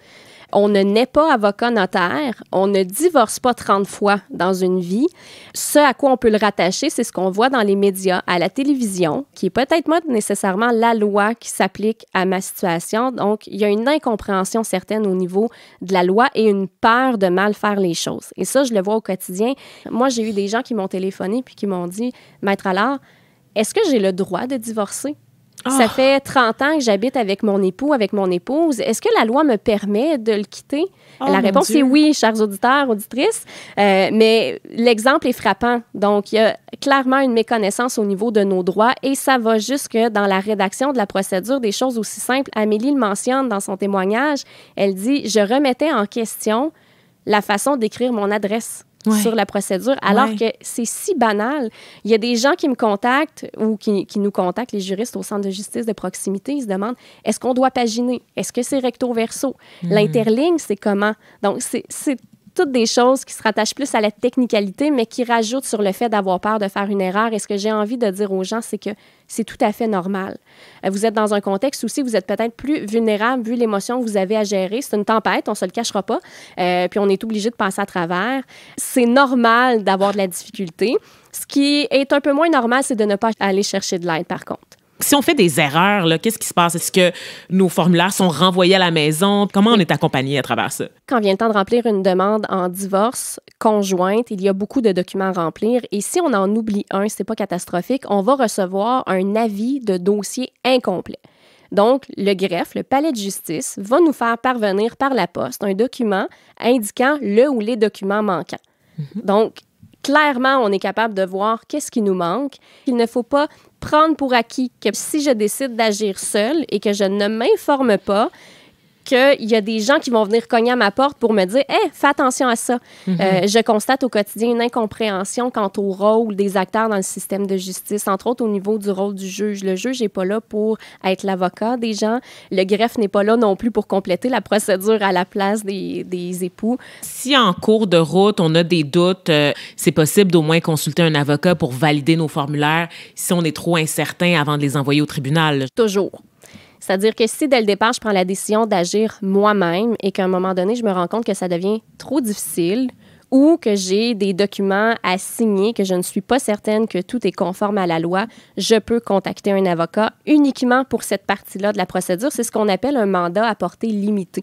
On ne naît pas avocat notaire, on ne divorce pas 30 fois dans une vie. Ce à quoi on peut le rattacher, c'est ce qu'on voit dans les médias, à la télévision, qui est peut-être pas nécessairement la loi qui s'applique à ma situation. Donc, il y a une incompréhension certaine au niveau de la loi et une peur de mal faire les choses. Et ça, je le vois au quotidien. Moi, j'ai eu des gens qui m'ont téléphoné puis qui m'ont dit « Maître Allard, est-ce que j'ai le droit de divorcer? » Ça fait 30 ans que j'habite avec mon époux, avec mon épouse. Est-ce que la loi me permet de le quitter? La réponse est oui, chers auditeurs, auditrices. Mais l'exemple est frappant. Donc, il y a clairement une méconnaissance au niveau de nos droits et ça va jusque dans la rédaction de la procédure, des choses aussi simples. Amélie le mentionne dans son témoignage. Elle dit « Je remettais en question la façon d'écrire mon adresse. » sur la procédure, alors que c'est si banal. Il y a des gens qui me contactent ou qui nous contactent, les juristes au centre de justice de proximité, ils se demandent, est-ce qu'on doit paginer? Est-ce que c'est recto-verso? L'interligne, c'est comment? Donc, c'est toutes des choses qui se rattachent plus à la technicalité, mais qui rajoutent sur le fait d'avoir peur de faire une erreur. Et ce que j'ai envie de dire aux gens, c'est que c'est tout à fait normal. Vous êtes dans un contexte aussi, vous êtes peut-être plus vulnérable vu l'émotion que vous avez à gérer. C'est une tempête, on ne se le cachera pas, puis on est obligé de passer à travers. C'est normal d'avoir de la difficulté. Ce qui est un peu moins normal, c'est de ne pas aller chercher de l'aide, par contre. Si on fait des erreurs, là, qu'est-ce qui se passe? Est-ce que nos formulaires sont renvoyés à la maison? Comment on est accompagné à travers ça? Quand vient le temps de remplir une demande en divorce conjointe, il y a beaucoup de documents à remplir. Et si on en oublie un, c'est pas catastrophique, on va recevoir un avis de dossier incomplet. Donc, le greffe, le palais de justice, va nous faire parvenir par la poste un document indiquant le ou les documents manquants. Donc, clairement, on est capable de voir qu'est-ce qui nous manque. Il ne faut pas prendre pour acquis que si je décide d'agir seule et que je ne m'informe pas, qu'il y a des gens qui vont venir cogner à ma porte pour me dire « Hey, fais attention à ça. Je constate au quotidien une incompréhension quant au rôle des acteurs dans le système de justice, entre autres au niveau du rôle du juge. Le juge n'est pas là pour être l'avocat des gens. Le greffe n'est pas là non plus pour compléter la procédure à la place des époux. Si en cours de route, on a des doutes, c'est possible d'au moins consulter un avocat pour valider nos formulaires si on est trop incertain avant de les envoyer au tribunal. Toujours. C'est-à-dire que si, dès le départ, je prends la décision d'agir moi-même et qu'à un moment donné, je me rends compte que ça devient trop difficile ou que j'ai des documents à signer, que je ne suis pas certaine que tout est conforme à la loi, je peux contacter un avocat uniquement pour cette partie-là de la procédure. C'est ce qu'on appelle un mandat à portée limitée.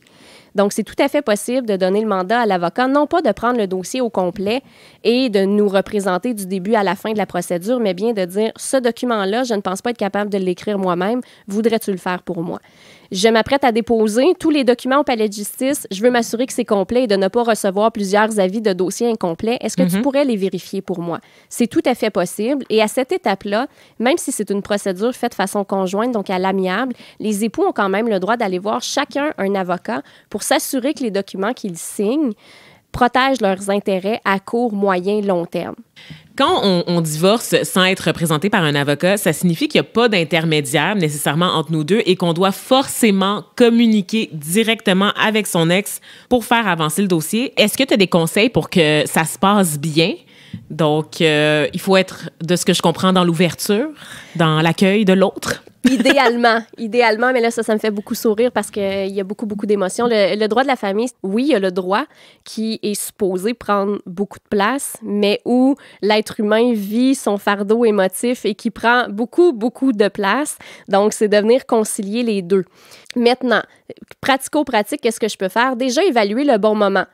Donc, c'est tout à fait possible de donner le mandat à l'avocat, non pas de prendre le dossier au complet et de nous représenter du début à la fin de la procédure, mais bien de dire, ce document-là, je ne pense pas être capable de l'écrire moi-même, voudrais-tu le faire pour moi? Je m'apprête à déposer tous les documents au palais de justice. Je veux m'assurer que c'est complet et de ne pas recevoir plusieurs avis de dossiers incomplets. Est-ce que tu pourrais les vérifier pour moi? C'est tout à fait possible. Et à cette étape-là, même si c'est une procédure faite de façon conjointe, donc à l'amiable, les époux ont quand même le droit d'aller voir chacun un avocat pour s'assurer que les documents qu'ils signent protègent leurs intérêts à court, moyen, long terme. Quand on divorce sans être représenté par un avocat, ça signifie qu'il n'y a pas d'intermédiaire nécessairement entre nous deux et qu'on doit forcément communiquer directement avec son ex pour faire avancer le dossier. Est-ce que tu as des conseils pour que ça se passe bien? Donc, il faut être, de ce que je comprends, dans l'ouverture, dans l'accueil de l'autre. Idéalement, mais là, ça me fait beaucoup sourire parce qu'il y a beaucoup d'émotions. Le droit de la famille, oui, il y a le droit qui est supposé prendre beaucoup de place, mais où l'être humain vit son fardeau émotif et qui prend beaucoup de place. Donc, c'est de venir concilier les deux. Maintenant, pratico-pratique, qu'est-ce que je peux faire? Déjà, évaluer le bon moment.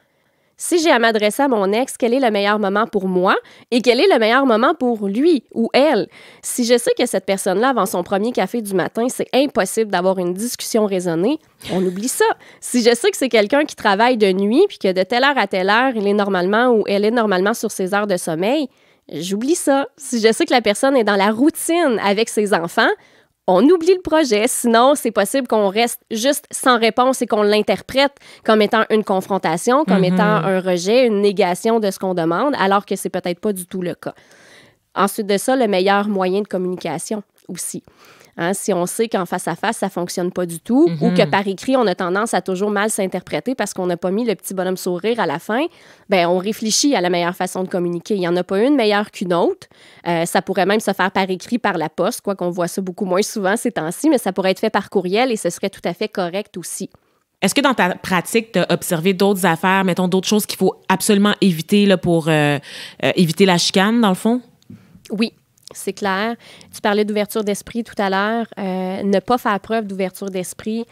Si j'ai à m'adresser à mon ex, quel est le meilleur moment pour moi et quel est le meilleur moment pour lui ou elle? Si je sais que cette personne-là, avant son premier café du matin, c'est impossible d'avoir une discussion raisonnée, on oublie ça. Si je sais que c'est quelqu'un qui travaille de nuit puis que de telle heure à telle heure, il est normalement ou elle est normalement sur ses heures de sommeil, j'oublie ça. Si je sais que la personne est dans la routine avec ses enfants, on oublie le projet. Sinon, c'est possible qu'on reste juste sans réponse et qu'on l'interprète comme étant une confrontation, comme étant un rejet, une négation de ce qu'on demande, alors que c'est peut-être pas du tout le cas. Ensuite de ça, le meilleur moyen de communication aussi. Hein, si on sait qu'en face à face, ça ne fonctionne pas du tout ou que par écrit, on a tendance à toujours mal s'interpréter parce qu'on n'a pas mis le petit bonhomme sourire à la fin, bien, on réfléchit à la meilleure façon de communiquer. Il n'y en a pas une meilleure qu'une autre. Ça pourrait même se faire par écrit, par la poste, quoi qu'on voit ça beaucoup moins souvent ces temps-ci, mais ça pourrait être fait par courriel et ce serait tout à fait correct aussi. Est-ce que dans ta pratique, tu as observé d'autres affaires, mettons d'autres choses qu'il faut absolument éviter là, pour éviter la chicane, dans le fond? Oui. C'est clair. Tu parlais d'ouverture d'esprit tout à l'heure. Ne pas faire preuve d'ouverture d'esprit,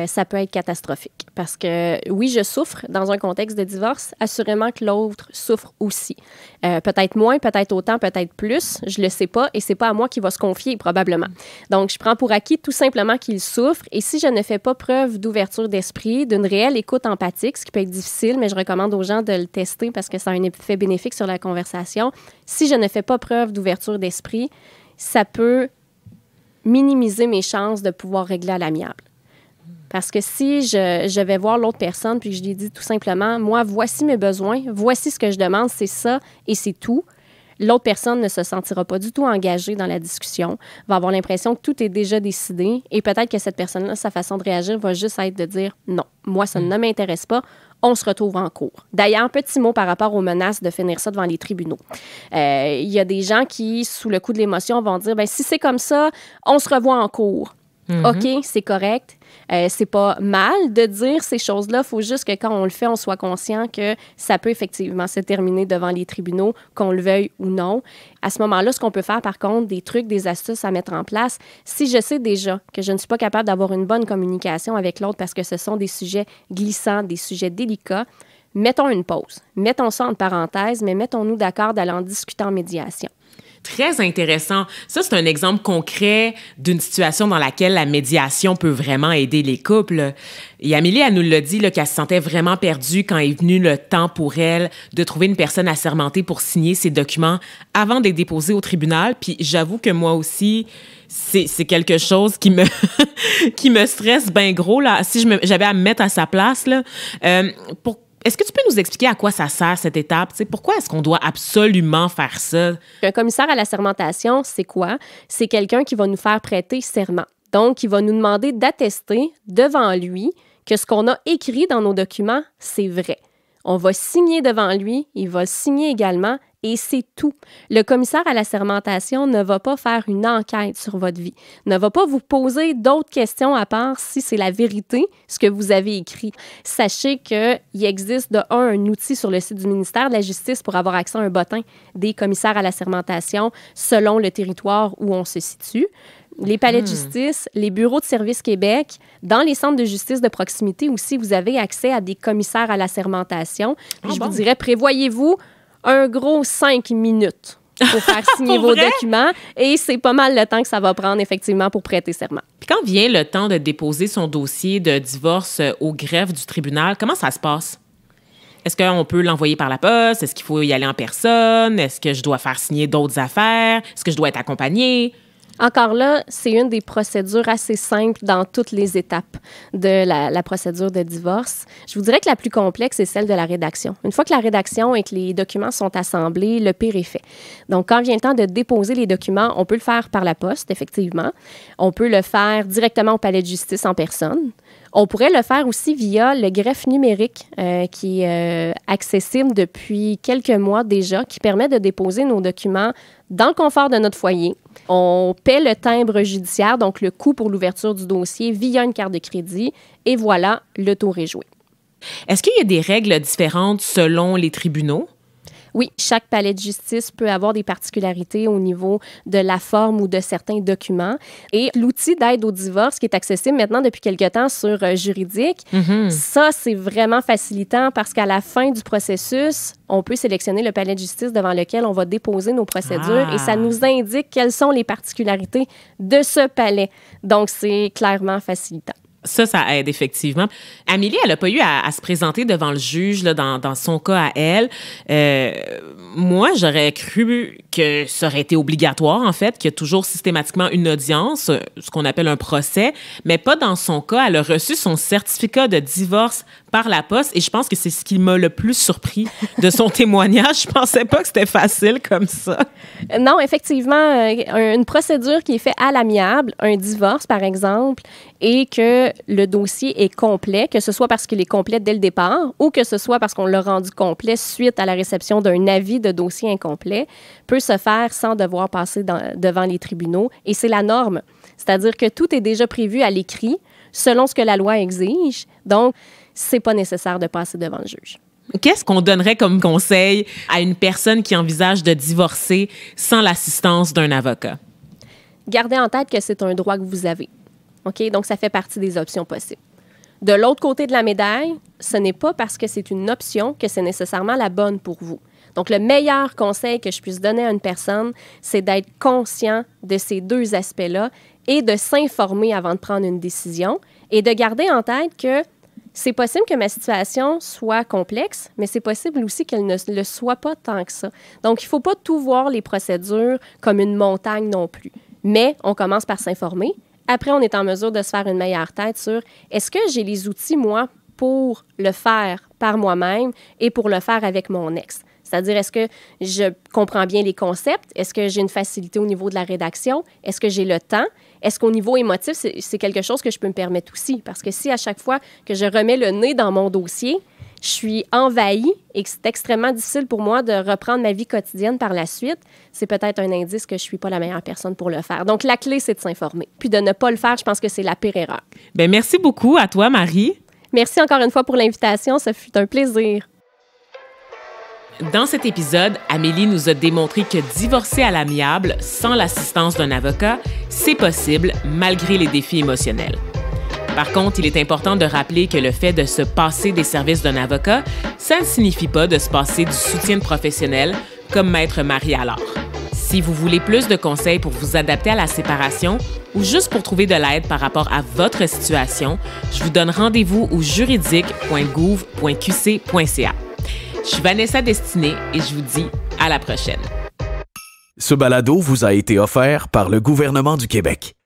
ça peut être catastrophique. Parce que oui, je souffre dans un contexte de divorce. Assurément que l'autre souffre aussi. Peut-être moins, peut-être autant, peut-être plus. Je le sais pas et c'est pas à moi qui va se confier probablement. Donc, je prends pour acquis tout simplement qu'il souffre. Et si je ne fais pas preuve d'ouverture d'esprit, d'une réelle écoute empathique, ce qui peut être difficile, mais je recommande aux gens de le tester parce que ça a un effet bénéfique sur la conversation. Si je ne fais pas preuve d'ouverture d'esprit, ça peut minimiser mes chances de pouvoir régler à l'amiable. Parce que si je vais voir l'autre personne puis que je lui dis tout simplement, moi, voici mes besoins, voici ce que je demande, c'est ça et c'est tout, l'autre personne ne se sentira pas du tout engagée dans la discussion, va avoir l'impression que tout est déjà décidé et peut-être que cette personne-là, sa façon de réagir va juste être de dire « Non, moi, ça ne m'intéresse pas. » On se retrouve en cours. D'ailleurs, petit mot par rapport aux menaces de finir ça devant les tribunaux. Il y a des gens qui, sous le coup de l'émotion, vont dire « Bien, si c'est comme ça, on se revoit en cours. » OK, c'est correct. C'est pas mal de dire ces choses-là. Il faut juste que quand on le fait, on soit conscient que ça peut effectivement se terminer devant les tribunaux, qu'on le veuille ou non. À ce moment-là, ce qu'on peut faire, par contre, des trucs, des astuces à mettre en place, si je sais déjà que je ne suis pas capable d'avoir une bonne communication avec l'autre parce que ce sont des sujets glissants, des sujets délicats, mettons une pause. Mettons ça entre parenthèses, mais mettons-nous d'accord d'aller en discuter en médiation. Très intéressant. Ça, c'est un exemple concret d'une situation dans laquelle la médiation peut vraiment aider les couples. Et Amélie, elle nous l'a dit là, qu'elle se sentait vraiment perdue quand est venu le temps pour elle de trouver une personne assermentée pour signer ses documents avant de les déposer au tribunal. Puis j'avoue que moi aussi, c'est quelque chose qui me qui me stresse bien gros là. Si j'avais à me mettre à sa place là, est-ce que tu peux nous expliquer à quoi ça sert, cette étape? T'sais, pourquoi est-ce qu'on doit absolument faire ça? Un commissaire à l'assermentation, c'est quoi? C'est quelqu'un qui va nous faire prêter serment. Donc, il va nous demander d'attester devant lui que ce qu'on a écrit dans nos documents, c'est vrai. On va signer devant lui, il va signer également, et c'est tout. Le commissaire à l'assermentation ne va pas faire une enquête sur votre vie, ne va pas vous poser d'autres questions à part si c'est la vérité, ce que vous avez écrit. Sachez qu'il existe un outil sur le site du ministère de la Justice pour avoir accès à un bottin des commissaires à l'assermentation selon le territoire où on se situe. Les palais de justice, les bureaux de service Québec, dans les centres de justice de proximité aussi, vous avez accès à des commissaires à l'assermentation. Puis vous dirais, prévoyez-vous un gros 5 minutes pour faire signer vos documents et c'est pas mal le temps que ça va prendre effectivement pour prêter serment. Puis quand vient le temps de déposer son dossier de divorce au greffe du tribunal, comment ça se passe? Est-ce qu'on peut l'envoyer par la poste? Est-ce qu'il faut y aller en personne? Est-ce que je dois faire signer d'autres affaires? Est-ce que je dois être accompagnée? Encore là, c'est une des procédures assez simples dans toutes les étapes de la procédure de divorce. Je vous dirais que la plus complexe, c'est celle de la rédaction. Une fois que la rédaction et que les documents sont assemblés, le pire est fait. Donc, quand vient le temps de déposer les documents, on peut le faire par la poste, effectivement. On peut le faire directement au palais de justice en personne. On pourrait le faire aussi via le greffe numérique qui est accessible depuis quelques mois déjà, qui permet de déposer nos documents dans le confort de notre foyer. On paie le timbre judiciaire, donc le coût pour l'ouverture du dossier via une carte de crédit, et voilà, le tour est joué. Est-ce qu'il y a des règles différentes selon les tribunaux? Oui, chaque palais de justice peut avoir des particularités au niveau de la forme ou de certains documents. Et l'outil d'aide au divorce qui est accessible maintenant depuis quelque temps sur Juridique, ça, c'est vraiment facilitant parce qu'à la fin du processus, on peut sélectionner le palais de justice devant lequel on va déposer nos procédures et ça nous indique quelles sont les particularités de ce palais. Donc, c'est clairement facilitant. Ça aide effectivement. Amélie, elle n'a pas eu à se présenter devant le juge là, dans son cas à elle. Moi, j'aurais cru que ça aurait été obligatoire, en fait, qu'il y a toujours systématiquement une audience, ce qu'on appelle un procès, mais pas dans son cas. Elle a reçu son certificat de divorce par la poste et je pense que c'est ce qui m'a le plus surpris de son témoignage. Je pensais pas que c'était facile comme ça. Non, effectivement, une procédure qui est faite à l'amiable, un divorce, par exemple, et que le dossier est complet, que ce soit parce qu'il est complet dès le départ ou que ce soit parce qu'on l'a rendu complet suite à la réception d'un avis de dossier incomplet, peut se faire sans devoir passer devant les tribunaux. Et c'est la norme. C'est-à-dire que tout est déjà prévu à l'écrit, selon ce que la loi exige. Donc, c'est pas nécessaire de passer devant le juge. Qu'est-ce qu'on donnerait comme conseil à une personne qui envisage de divorcer sans l'assistance d'un avocat? Gardez en tête que c'est un droit que vous avez. OK? Donc, ça fait partie des options possibles. De l'autre côté de la médaille, ce n'est pas parce que c'est une option que c'est nécessairement la bonne pour vous. Donc, le meilleur conseil que je puisse donner à une personne, c'est d'être conscient de ces deux aspects-là et de s'informer avant de prendre une décision et de garder en tête que c'est possible que ma situation soit complexe, mais c'est possible aussi qu'elle ne le soit pas tant que ça. Donc, il ne faut pas tout voir les procédures comme une montagne non plus. Mais on commence par s'informer. Après, on est en mesure de se faire une meilleure tête sur est-ce que j'ai les outils, moi, pour le faire par moi-même et pour le faire avec mon ex. C'est-à-dire, est-ce que je comprends bien les concepts? Est-ce que j'ai une facilité au niveau de la rédaction? Est-ce que j'ai le temps? Est-ce qu'au niveau émotif, c'est quelque chose que je peux me permettre aussi? Parce que si à chaque fois que je remets le nez dans mon dossier, je suis envahie et que c'est extrêmement difficile pour moi de reprendre ma vie quotidienne par la suite, c'est peut-être un indice que je ne suis pas la meilleure personne pour le faire. Donc, la clé, c'est de s'informer. Puis de ne pas le faire, je pense que c'est la pire erreur. Bien, merci beaucoup à toi, Marie. Merci encore une fois pour l'invitation. Ça fut un plaisir. Dans cet épisode, Amélie nous a démontré que divorcer à l'amiable sans l'assistance d'un avocat, c'est possible malgré les défis émotionnels. Par contre, il est important de rappeler que le fait de se passer des services d'un avocat, ça ne signifie pas de se passer du soutien de professionnels comme Maître Marie Allard. Si vous voulez plus de conseils pour vous adapter à la séparation ou juste pour trouver de l'aide par rapport à votre situation, je vous donne rendez-vous au juridique.gouv.qc.ca. Je suis Vanessa Destinée et je vous dis à la prochaine. Ce balado vous a été offert par le gouvernement du Québec.